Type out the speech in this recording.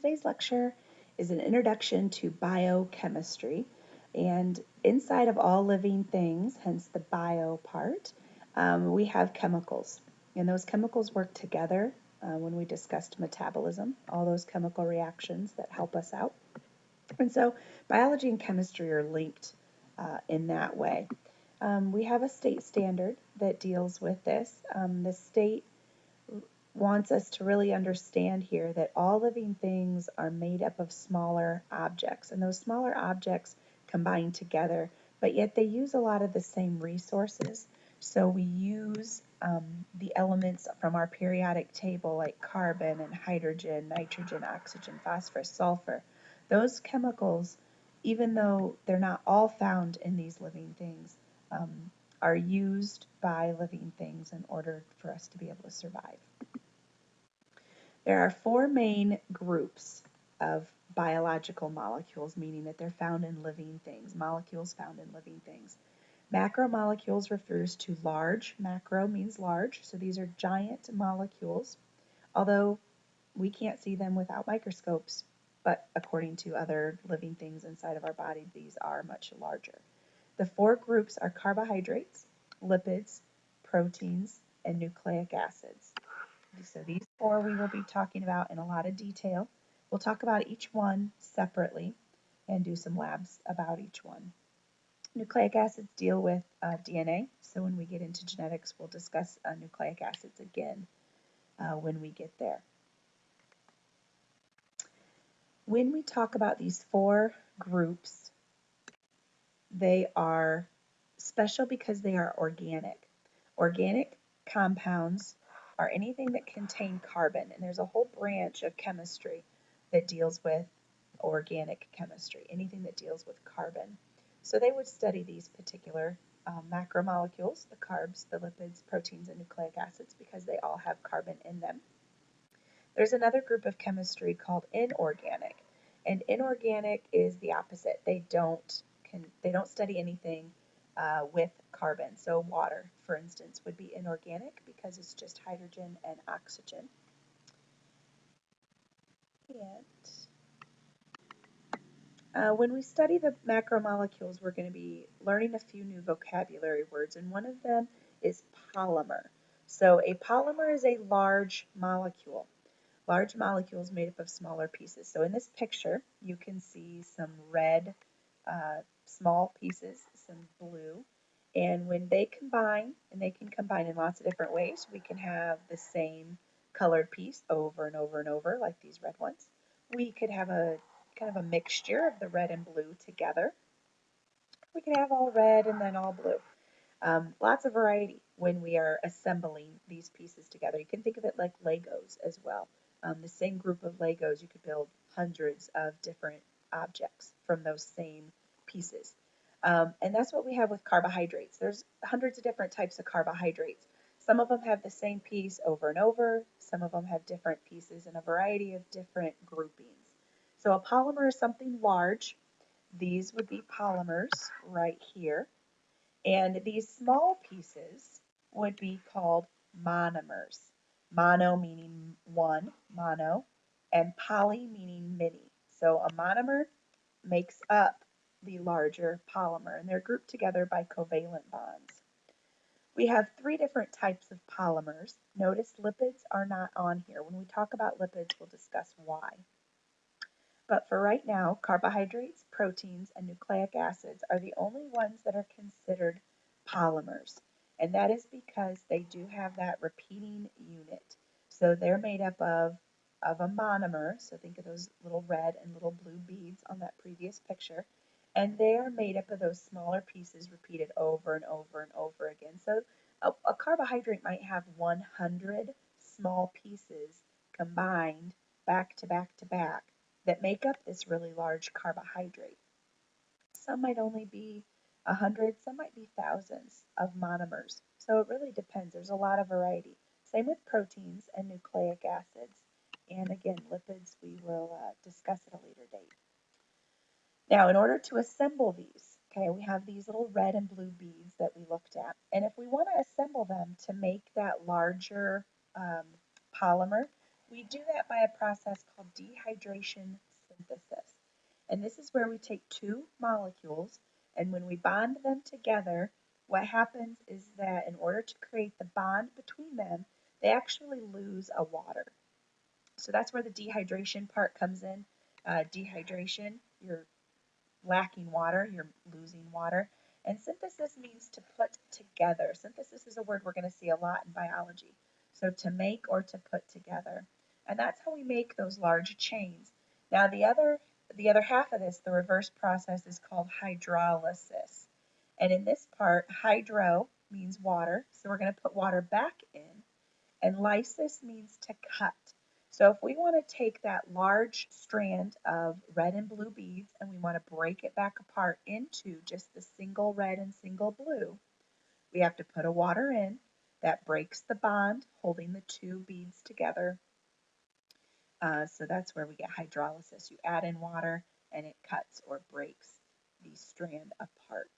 Today's lecture is an introduction to biochemistry, and inside of all living things, hence the bio part, we have chemicals, and those chemicals work together when we discussed metabolism, all those chemical reactions that help us out. And so biology and chemistry are linked in that way. We have a state standard that deals with this. The state wants us to really understand here that all living things are made up of smaller objects, and those smaller objects combine together, but yet they use a lot of the same resources. So we use the elements from our periodic table like carbon and hydrogen, nitrogen, oxygen, phosphorus, sulfur. Those chemicals, even though they're not all found in these living things, are used by living things in order for us to be able to survive. There are four main groups of biological molecules, meaning that they're found in living things, molecules found in living things. Macromolecules refers to large. Macro means large, so these are giant molecules, although we can't see them without microscopes, but according to other living things inside of our body, these are much larger. The four groups are carbohydrates, lipids, proteins, and nucleic acids. So these four we will be talking about in a lot of detail. We'll talk about each one separately and do some labs about each one. Nucleic acids deal with DNA, so when we get into genetics, we'll discuss nucleic acids again when we get there. When we talk about these four groups, they are special because they are organic. Organic compounds are anything that contain carbon, and there's a whole branch of chemistry that deals with organic chemistry, anything that deals with carbon. So they would study these particular macromolecules, the carbs, the lipids, proteins, and nucleic acids, because they all have carbon in them. There's another group of chemistry called inorganic, and inorganic is the opposite. They don't study anything with carbon. So water, for instance, would be inorganic because it's just hydrogen and oxygen. And when we study the macromolecules, we're going to be learning a few new vocabulary words, and one of them is polymer. So a polymer is a large molecule. Large molecules made up of smaller pieces. So in this picture, you can see some red small pieces, some blue, and when they combine, and they can combine in lots of different ways, we can have the same colored piece over and over and over, like these red ones. We could have a kind of a mixture of the red and blue together. We could have all red and then all blue. Lots of variety when we are assembling these pieces together. You can think of it like Legos as well. The same group of Legos, you could build hundreds of different objects from those same pieces. And that's what we have with carbohydrates. There's hundreds of different types of carbohydrates. Some of them have the same piece over and over. Some of them have different pieces in a variety of different groupings. So a polymer is something large. These would be polymers right here. And these small pieces would be called monomers. Mono meaning one, mono, and poly meaning many. So a monomer makes up the larger polymer, and they're grouped together by covalent bonds. We have three different types of polymers. Notice lipids are not on here. When we talk about lipids, we'll discuss why. But for right now, carbohydrates, proteins, and nucleic acids are the only ones that are considered polymers. And that is because they do have that repeating unit. So they're made up of a monomer. So think of those little red and little blue beads on that previous picture. And they are made up of those smaller pieces repeated over and over and over again. So a carbohydrate might have 100 small pieces combined back to back to back that make up this really large carbohydrate. Some might only be 100, some might be thousands of monomers. So it really depends. There's a lot of variety. Same with proteins and nucleic acids. And again, lipids we will discuss at a later date. Now, in order to assemble these, okay, we have these little red and blue beads that we looked at. And if we want to assemble them to make that larger polymer, We do that by a process called dehydration synthesis. And this is where we take two molecules, and when we bond them together, what happens is that in order to create the bond between them, they actually lose a water. So that's where the dehydration part comes in. Dehydration, you're lacking water, you're losing water. And synthesis means to put together. Synthesis is a word we're going to see a lot in biology. So to make or to put together. And that's how we make those large chains. Now the other half of this, the reverse process, is called hydrolysis. And in this part, hydro means water, so we're going to put water back in, and lysis means to cut. So if we want to take that large strand of red and blue beads and we want to break it back apart into just the single red and single blue, we have to put a water in that breaks the bond holding the two beads together. So that's where we get hydrolysis. You add in water and it cuts or breaks the strand apart.